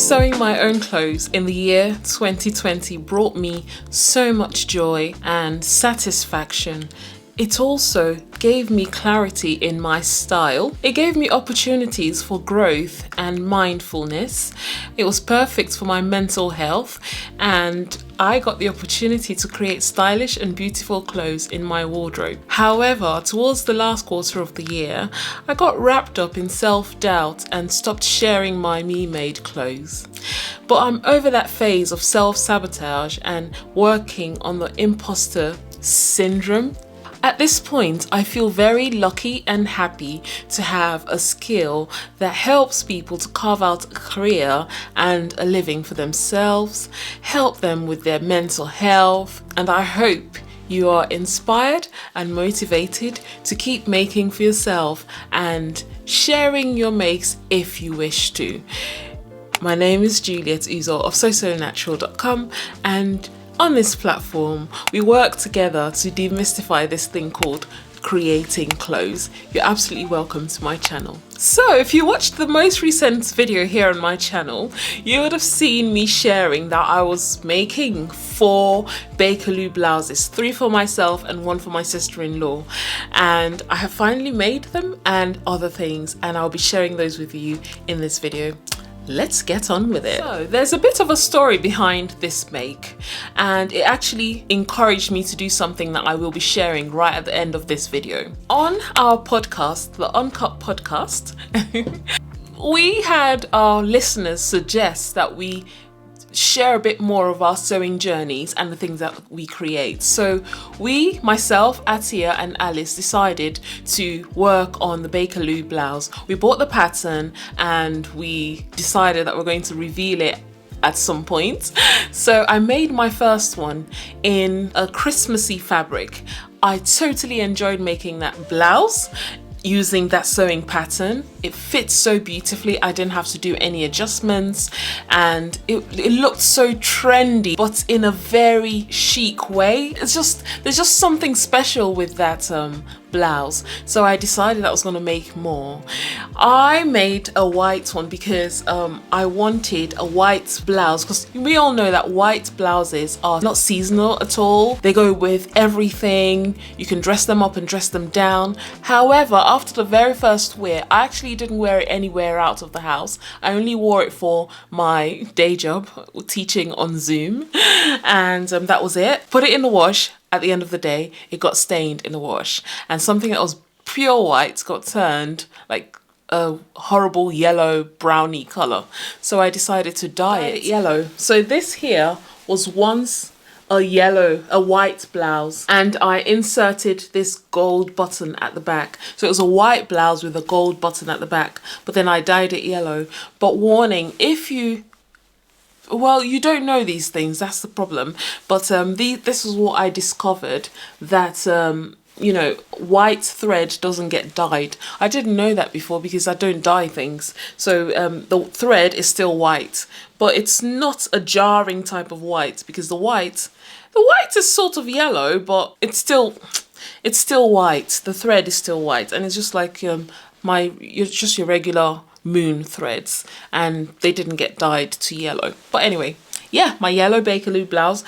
Sewing my own clothes in the year 2020 brought me so much joy and satisfaction. It also gave me clarity in my style. It gave me opportunities for growth and mindfulness. It was perfect for my mental health, and I got the opportunity to create stylish and beautiful clothes in my wardrobe. However, towards the last quarter of the year, I got wrapped up in self-doubt and stopped sharing my me-made clothes. But I'm over that phase of self-sabotage and working on the imposter syndrome. At this point, I feel very lucky and happy to have a skill that helps people to carve out a career and a living for themselves, help them with their mental health, and I hope you are inspired and motivated to keep making for yourself and sharing your makes if you wish to. My name is Juliet Uzor of SewSoNatural.com, and on this platform, we work together to demystify this thing called creating clothes. You're absolutely welcome to my channel. So if you watched the most recent video here on my channel, you would have seen me sharing that I was making 4 Bakerloo blouses, 3 for myself and 1 for my sister-in-law. And I have finally made them and other things, and I'll be sharing those with you in this video. Let's get on with it. So there's a bit of a story behind this make, and it actually encouraged me to do something that I will be sharing right at the end of this video. On our podcast, the Uncut podcast, we had our listeners suggest that we share a bit more of our sewing journeys and the things that we create. So we, myself, Atia and Alice, decided to work on the Bakerloo blouse. We bought the pattern and we decided that we're going to reveal it at some point. So I made my first one in a Christmassy fabric. I totally enjoyed making that blouse using that sewing pattern. It fits so beautifully. I didn't have to do any adjustments, and it looked so trendy, but in a very chic way. There's just something special with that blouse. So I decided I was going to make more. I made a white one because I wanted a white blouse, because we all know that white blouses are not seasonal at all. They go with everything. You can dress them up and dress them down. However, after the very first wear, I actually didn't wear it anywhere out of the house. I only wore it for my day job, teaching on Zoom, and that was it. Put it in the wash. At the end of the day, it got stained in the wash, and something that was pure white got turned like a horrible yellow browny color. So I decided to dye it yellow. So this here was once a white blouse, and I inserted this gold button at the back. So it was a white blouse with a gold button at the back, but then I dyed it yellow. But warning, if you don't know these things, that's the problem. But this is what I discovered, that you know, white thread doesn't get dyed. I didn't know that before because I don't dye things. So the thread is still white, but it's not a jarring type of white, because the white is sort of yellow, but it's still white. The thread is still white, and it's just like your regular moon threads, and they didn't get dyed to yellow. But anyway, yeah, my yellow Bakerloo blouse.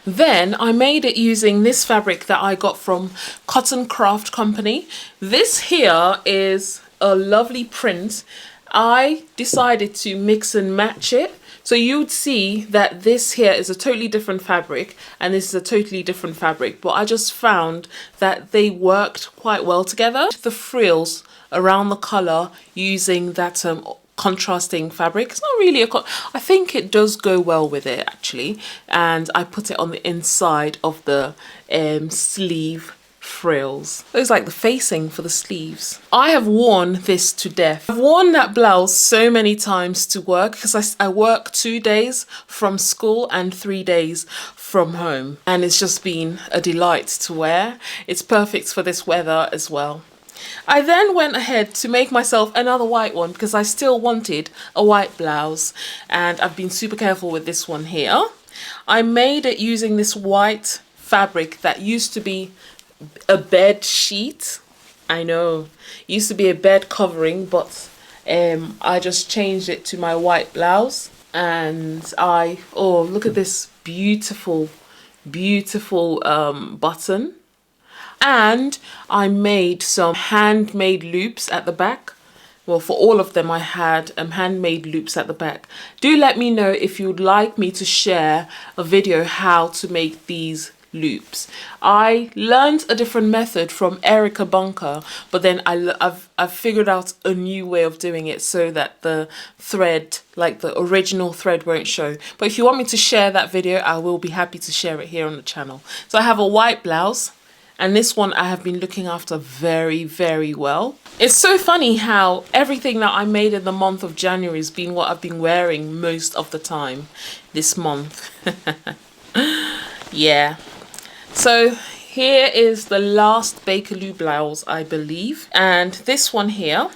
Then I made it using this fabric that I got from Cotton Craft Company. This here is a lovely print. I decided to mix and match it. So you'd see that this here is a totally different fabric and this is a totally different fabric, but I just found that they worked quite well together. The frills around the color using that contrasting fabric. It's not really I think it does go well with it actually, and I put it on the inside of the sleeve frills. Those like the facing for the sleeves. I have worn this to death. I've worn that blouse so many times to work, because I work 2 days from school and 3 days from home, and it's just been a delight to wear. It's perfect for this weather as well. I then went ahead to make myself another white one because I still wanted a white blouse, and I've been super careful with this one here. I made it using this white fabric that used to be a bed sheet. I know, it used to be a bed covering, but I just changed it to my white blouse. And oh, look at this beautiful, beautiful button. And I made some handmade loops at the back. Well, for all of them, I had handmade loops at the back. Do let me know if you'd like me to share a video how to make these loops. I learned a different method from Erica Bunker, but then I've figured out a new way of doing it so that the thread, like the original thread, won't show. But if you want me to share that video, I will be happy to share it here on the channel. So I have a white blouse. And this one I have been looking after very, very well. It's so funny how everything that I made in the month of January has been what I've been wearing most of the time this month. Yeah. So here is the last Bakerloo blouse, I believe. And this one here,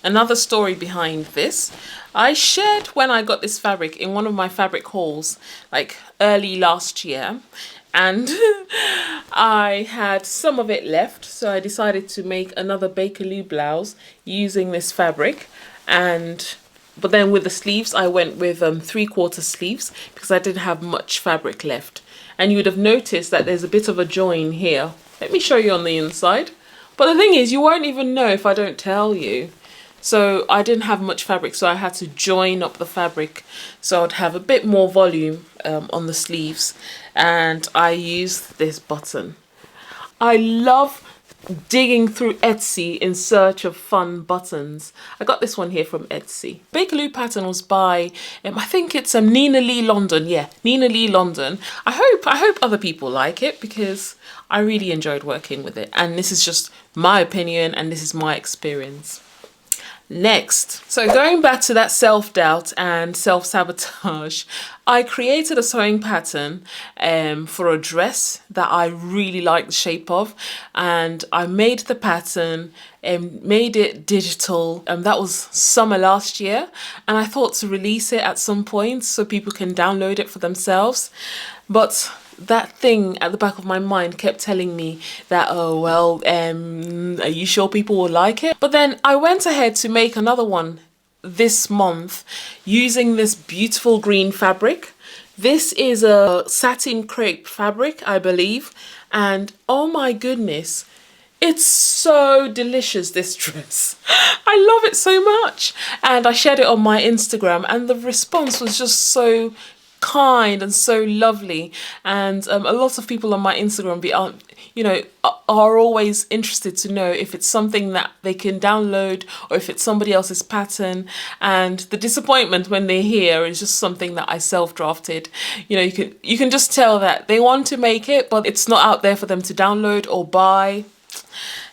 another story behind this. I shared when I got this fabric in one of my fabric hauls, like early last year. And I had some of it left, so I decided to make another Bakerloo blouse using this fabric. But then with the sleeves, I went with 3/4 sleeves because I didn't have much fabric left. And you would have noticed that there's a bit of a join here. Let me show you on the inside. But the thing is, you won't even know if I don't tell you. So I didn't have much fabric, so I had to join up the fabric so I'd have a bit more volume on the sleeves. And I used this button. I love digging through Etsy in search of fun buttons. I got this one here from Etsy. Bakerloo pattern was by I think it's Nina Lee London. Yeah, Nina Lee London. I hope other people like it because I really enjoyed working with it, and this is just my opinion and this is my experience. Next, so going back to that self-doubt and self-sabotage, I created a sewing pattern for a dress that I really like the shape of, and I made the pattern and made it digital. That was summer last year, and I thought to release it at some point so people can download it for themselves. But that thing at the back of my mind kept telling me that, oh well, are you sure people will like it? But then I went ahead to make another one this month using this beautiful green fabric. This is a satin crepe fabric, I believe, and oh my goodness, it's so delicious, this dress. I love it so much. And I shared it on my Instagram and the response was just so kind and so lovely, and a lot of people on my Instagram are always interested to know if it's something that they can download or if it's somebody else's pattern. And the disappointment when they hear is just something that I self-drafted. You can just tell that they want to make it, but it's not out there for them to download or buy.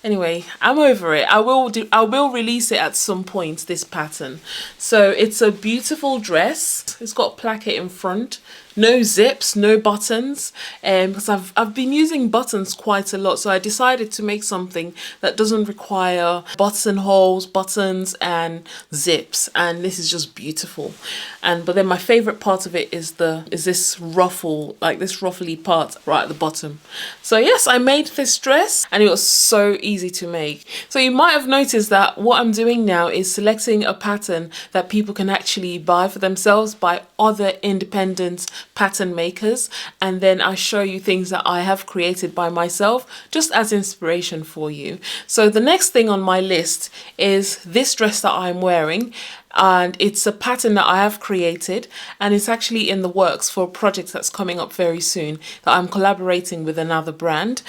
Anyway, I'm over it. I will release it at some point, this pattern. So it's a beautiful dress. It's got placket in front, no zips, no buttons, because I've been using buttons quite a lot, so I decided to make something that doesn't require buttonholes, buttons and zips, and this is just beautiful. But then my favorite part of it is this ruffle, like this ruffly part right at the bottom. So yes, I made this dress and it was so easy to make. So you might have noticed that what I'm doing now is selecting a pattern that people can actually buy for themselves by other independent pattern makers, and then I show you things that I have created by myself just as inspiration for you. So the next thing on my list is this dress that I'm wearing, and it's a pattern that I have created, and it's actually in the works for a project that's coming up very soon that I'm collaborating with another brand.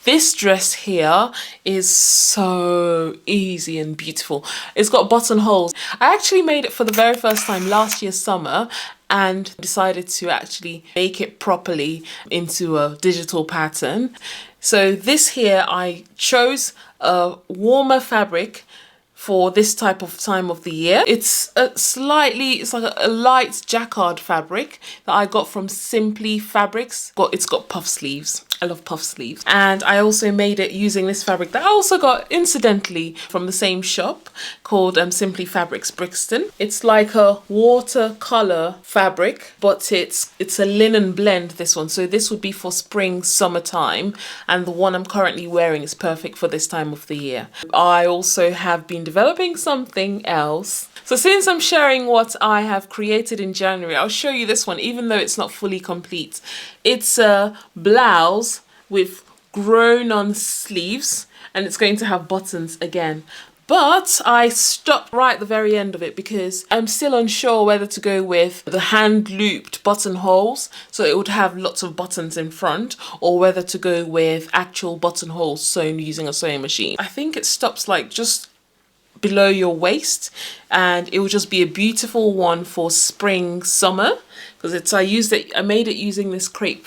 This dress here is so easy and beautiful. It's got buttonholes. I actually made it for the very first time last year summer and decided to actually make it properly into a digital pattern. So this here, I chose a warmer fabric for this type of time of the year. It's it's like a light jacquard fabric that I got from Simply Fabrics. It's got puff sleeves. I love puff sleeves. And I also made it using this fabric that I also got incidentally from the same shop called Simply Fabrics Brixton. It's like a watercolor fabric, but it's a linen blend, this one. So this would be for spring, summertime, and the one I'm currently wearing is perfect for this time of the year. I also have been developing something else. So since I'm sharing what I have created in January, I'll show you this one, even though it's not fully complete. It's a blouse with grown on sleeves, and it's going to have buttons again. But I stopped right at the very end of it because I'm still unsure whether to go with the hand looped buttonholes, so it would have lots of buttons in front, or whether to go with actual buttonholes sewn using a sewing machine. I think it stops like just below your waist, and it will just be a beautiful one for spring, summer, because I made it using this crepe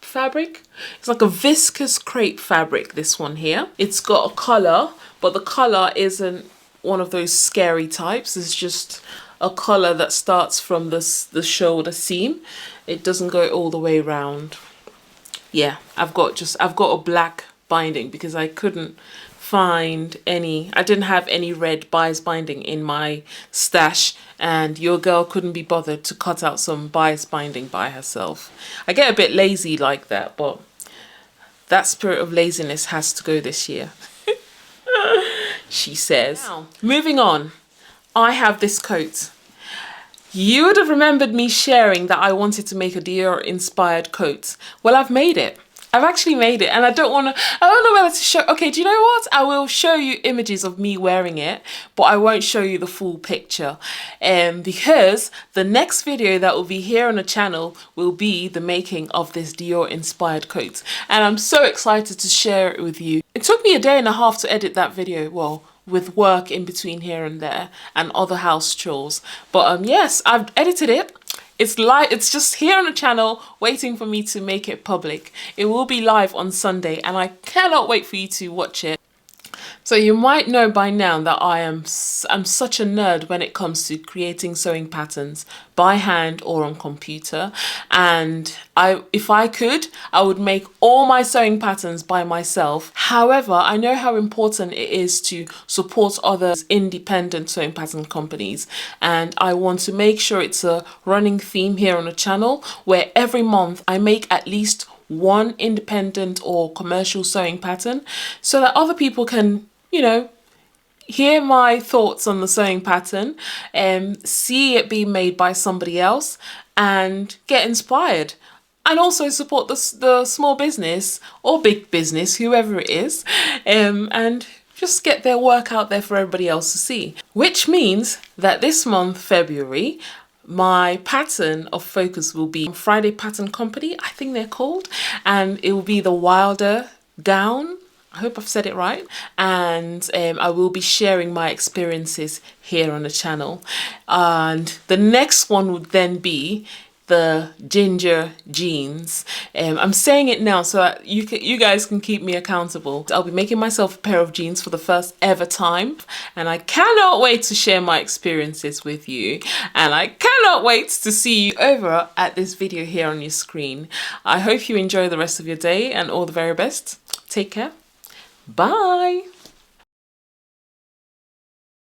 fabric. It's like a viscous crepe fabric, this one here. It's got a collar, but the collar isn't one of those scary types. It's just a collar that starts from the shoulder seam. It doesn't go all the way around. Yeah, I've got a black binding because I couldn't find any. I didn't have any red bias binding in my stash, and your girl couldn't be bothered to cut out some bias binding by herself. I get a bit lazy like that, but that spirit of laziness has to go this year. She says. Now, moving on, I have this coat. You would have remembered me sharing that I wanted to make a Dior-inspired coat. Well, I've made it. I've actually made it, and I don't know whether to show. Okay, do you know what? I will show you images of me wearing it, but I won't show you the full picture. Because the next video that will be here on the channel will be the making of this Dior-inspired coat. And I'm so excited to share it with you. It took me a day and a half to edit that video, well, with work in between here and there and other house chores. But yes, I've edited it. It's just here on the channel waiting for me to make it public. It will be live on Sunday, and I cannot wait for you to watch it. So you might know by now that I'm such a nerd when it comes to creating sewing patterns by hand or on computer, and if I could, I would make all my sewing patterns by myself. However, I know how important it is to support other independent sewing pattern companies, and I want to make sure it's a running theme here on the channel where every month I make at least one independent or commercial sewing pattern so that other people can, you know, hear my thoughts on the sewing pattern and see it being made by somebody else and get inspired, and also support the small business or big business, whoever it is, and just get their work out there for everybody else to see. Which means that this month, February, my pattern of focus will be Friday Pattern Company, I think they're called, and it will be the Wilder gown. I hope I've said it right. And I will be sharing my experiences here on the channel. And the next one would then be the ginger jeans. I'm saying it now so that you guys can keep me accountable. I'll be making myself a pair of jeans for the first ever time, and I cannot wait to share my experiences with you, and I cannot wait to see you over at this video here on your screen. I hope you enjoy the rest of your day, and all the very best. Take care. Bye.